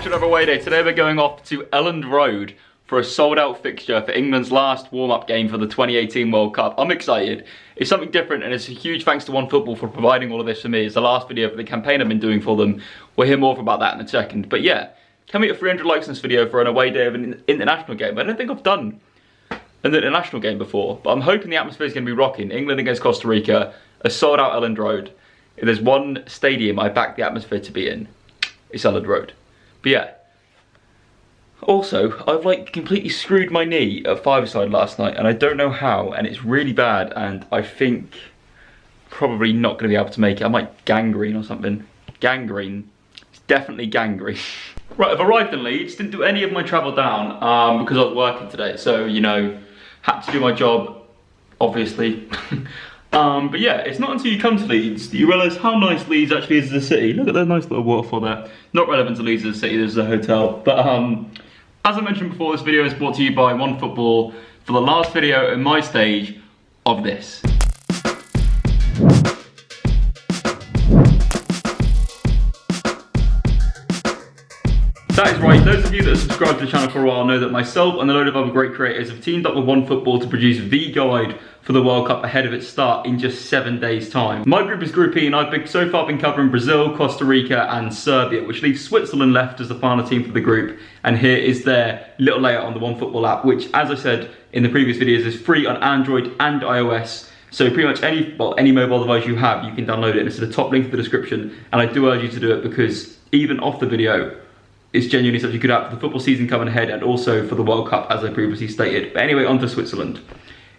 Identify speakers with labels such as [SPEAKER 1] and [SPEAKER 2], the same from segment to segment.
[SPEAKER 1] back to another away day. Today we're going off to Elland Road for a sold-out fixture for England's last warm-up game for the 2018 World Cup. I'm excited. It's something different, and it's a huge thanks to OneFootball for providing all of this for me. It's the last video for the campaign I've been doing for them. We'll hear more about that in a second. But yeah, can we get 300 likes in this video for an away day of an international game? I don't think I've done an international game before, but I'm hoping the atmosphere is going to be rocking. England against Costa Rica, a sold-out Elland Road. If there's one stadium I back the atmosphere to be in, it's Elland Road. But yeah. Also, I've like completely screwed my knee at five-a-side last night, and I don't know how, and it's really bad, and I think probably not going to be able to make it. I might gangrene or something. Gangrene. It's definitely gangrene. Right, I've arrived in Leeds. Didn't do any of my travel down because I was working today, so you know, had to do my job, obviously. But yeah, it's not until you come to Leeds that you realise how nice Leeds actually is as a city. Look at that nice little waterfall there. Not relevant to Leeds as a city, this is a hotel. But as I mentioned before, this video is brought to you by OneFootball for the last video in my stage of this. That is right, those of you that have subscribed to the channel for a while know that myself and a load of other great creators have teamed up with OneFootball to produce the guide for the World Cup ahead of its start in just 7 days time. My group is Group E, and I've so far been covering Brazil, Costa Rica and Serbia, which leaves Switzerland left as the final team for the group. And here is their little layout on the OneFootball app, which, as I said in the previous videos, is free on Android and iOS. So pretty much any mobile device you have, you can download it, and it's at the top link in the description. And I do urge you to do it because even off the video, it's genuinely such a good app for the football season coming ahead and also for the World Cup, as I previously stated. But anyway, on to Switzerland.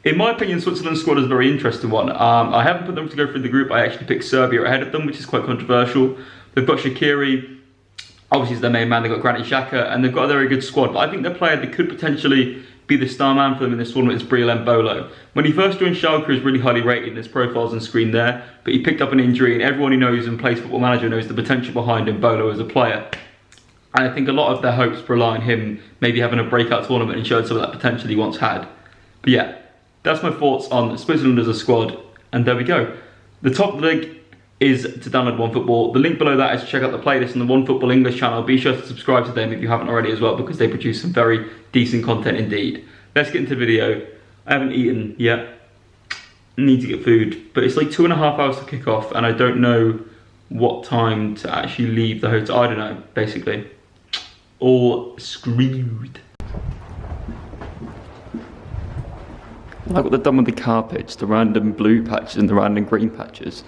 [SPEAKER 1] In my opinion, Switzerland's squad is a very interesting one. I haven't put them to go through the group. I actually picked Serbia ahead of them, which is quite controversial. They've got Shaqiri, obviously is their main man. They've got Granit Xhaka, and they've got a very good squad. But I think the player that could potentially be the star man for them in this tournament is Breel Mbolo. When he first joined Schalke, he was really highly rated, and his profile's on screen there. But he picked up an injury, and everyone who knows and plays Football Manager knows the potential behind Mbolo as a player. And I think a lot of their hopes rely on him maybe having a breakout tournament and showing some of that potential he once had. But yeah, that's my thoughts on Switzerland as a squad, and there we go. The top link is to download OneFootball. The link below that is to check out the playlist on the OneFootball English channel. Be sure to subscribe to them if you haven't already as well, because they produce some very decent content indeed. Let's get into the video. I haven't eaten yet. Need to get food, but it's like 2.5 hours to kick off, and I don't know what time to actually leave the hotel. I don't know, basically. All screwed. Like what they've done with the carpets, the random blue patches and the random green patches,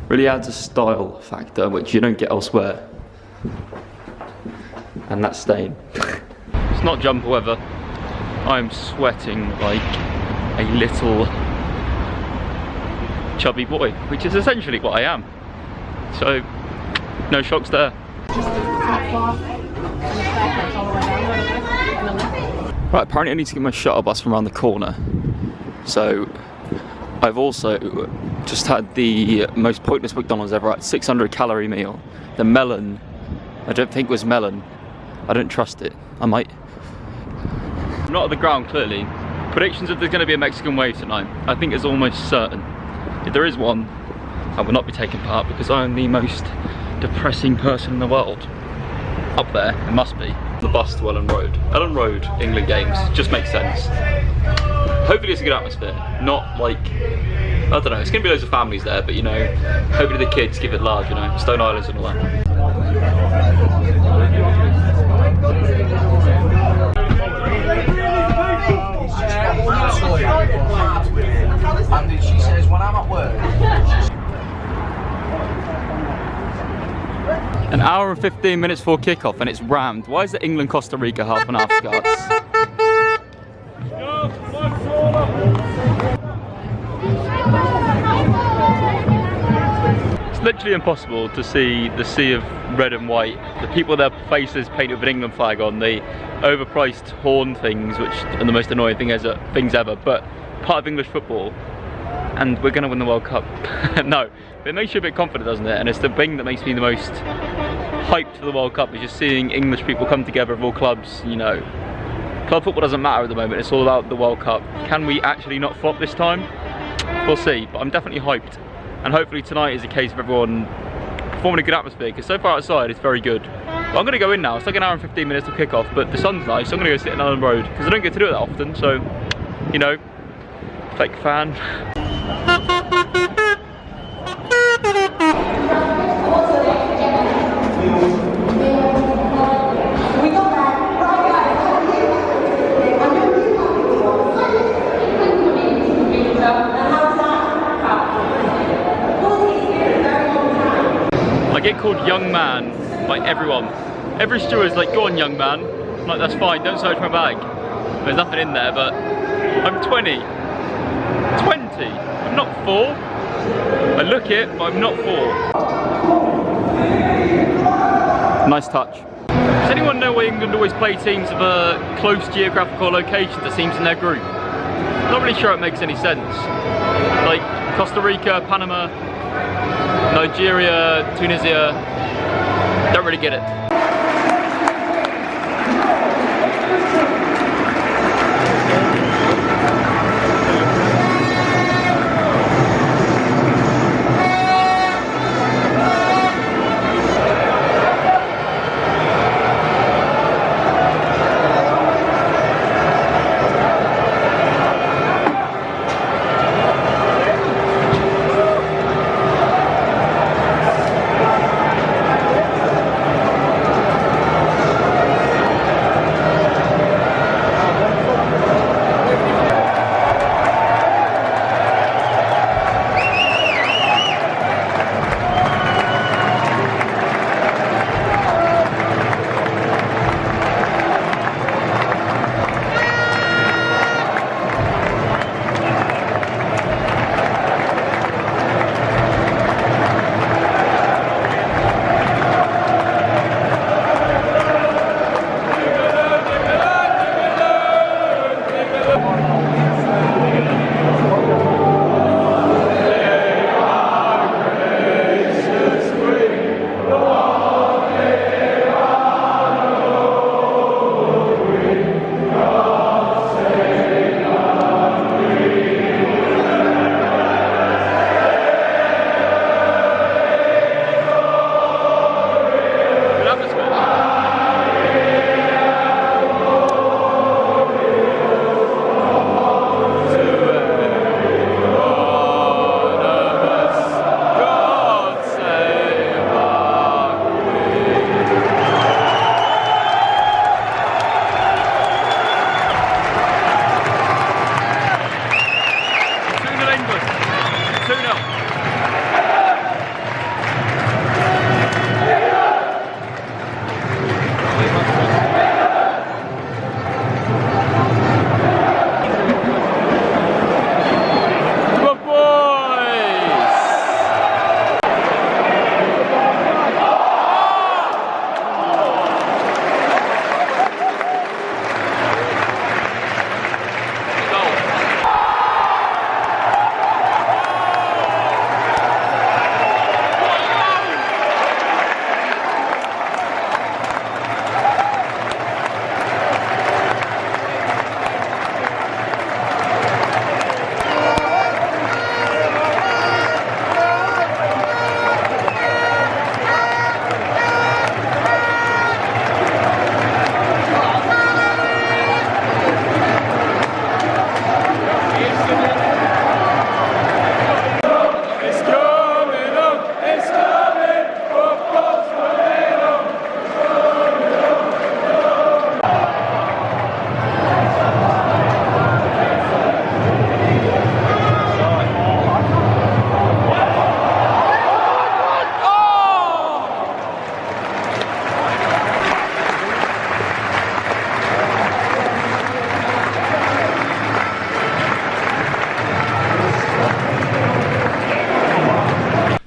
[SPEAKER 1] really adds a style factor which you don't get elsewhere. And that stain. It's not jumper weather. I'm sweating like a little chubby boy, which is essentially what I am. So, no shocks there. Right, apparently I need to get my shuttle bus from around the corner. So, I've also just had the most pointless McDonald's ever had, 600 calorie meal. The melon, I don't think was melon. I don't trust it. I might. I'm not at the ground, clearly. Predictions if there's going to be a Mexican wave tonight. I think it's almost certain. If there is one, I will not be taking part because I am the most depressing person in the world. Up there, it must be. The bus to Elland Road. Elland Road, England games, just makes sense. Hopefully it's a good atmosphere, not like, I don't know, it's going to be loads of families there, but you know, hopefully the kids give it large, you know, Stone Islands and all that.
[SPEAKER 2] And she says, when I'm at work.
[SPEAKER 1] An hour and 15 minutes before kickoff and it's rammed. Why is it England Costa Rica half and half starts? It's literally impossible to see the sea of red and white. The people with their faces painted with an England flag on, the overpriced horn things, which are the most annoying things ever, but part of English football. And we're going to win the World Cup. No, but it makes you a bit confident, doesn't it? And it's the thing that makes me the most hyped for the World Cup, is just seeing English people come together of all clubs, you know. Club football doesn't matter at the moment, it's all about the World Cup. Can we actually not flop this time? We'll see, but I'm definitely hyped. And hopefully tonight is a case of everyone performing a good atmosphere, because so far outside it's very good. But I'm gonna go in now. It's like an hour and 15 minutes to kick off, but the sun's nice, so I'm gonna go sit in Ellen Road because I don't get to do it that often. So, you know, fake fan. I get called young man by everyone. Every steward's like, go on young man. I'm like, that's fine, don't search my bag. There's nothing in there, but I'm 20. 20? I'm not 4. I look it, but I'm not 4. Nice touch. Does anyone know why England always play teams of a close geographical location to teams in their group? Not really sure it makes any sense. Like Costa Rica, Panama, Nigeria, Tunisia, don't really get it.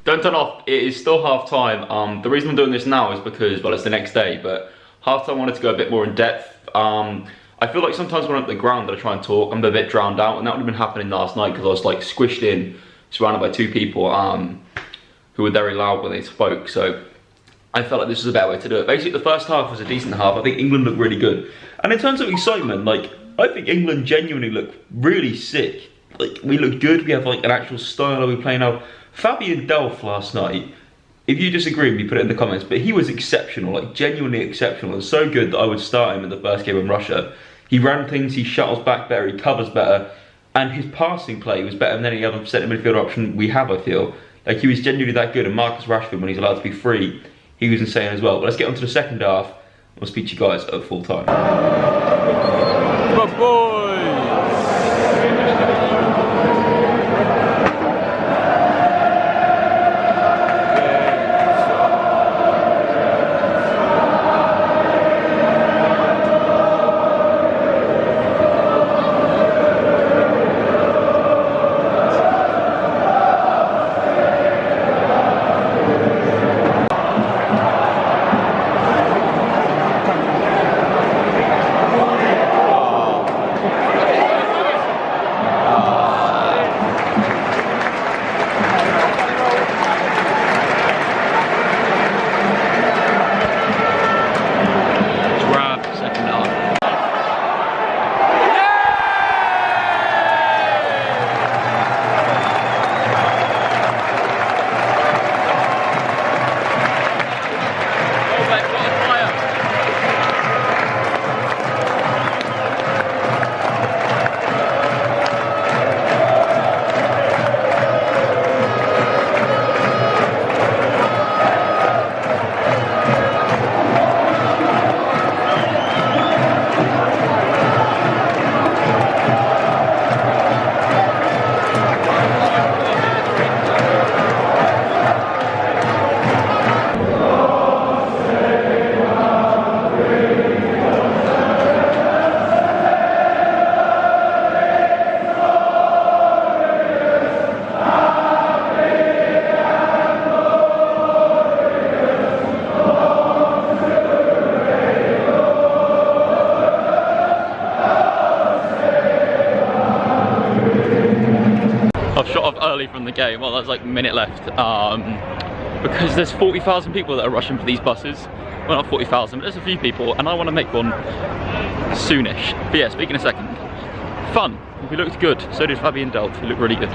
[SPEAKER 1] Don't turn off, it is still half time. The reason I'm doing this now is because, well, it's the next day, but half time I wanted to go a bit more in depth. I feel like sometimes when I'm at the ground that I try and talk, I'm a bit drowned out, and that would have been happening last night because I was like squished in, surrounded by two people who were very loud when they spoke, so I felt like this was a better way to do it. Basically, the first half was a decent half. I think England looked really good. And in terms of excitement, like, I think England genuinely looked really sick. Like, we looked good, we have like an actual style we play now. Fabian Delph last night If you disagree with me, put it in the comments. But he was exceptional, like genuinely exceptional, and so good that I would start him in the first game in Russia. He ran things, he shuttles back better, he covers better, and his passing play was better than any other centre midfielder option we have, I feel. Like, he was genuinely that good, and Marcus Rashford, when he's allowed to be free, he was insane as well. But let's get on to the second half. I'll speak to you guys at full time.
[SPEAKER 3] Good boys! Early from the game, well, there's like a minute left, because there's 40,000 people that are rushing for these buses. Well, not 40,000, but there's a few people, and I want to make one soonish. But yeah, speaking a second, fun. We looked good, so did Fabian Delph, he looked really good.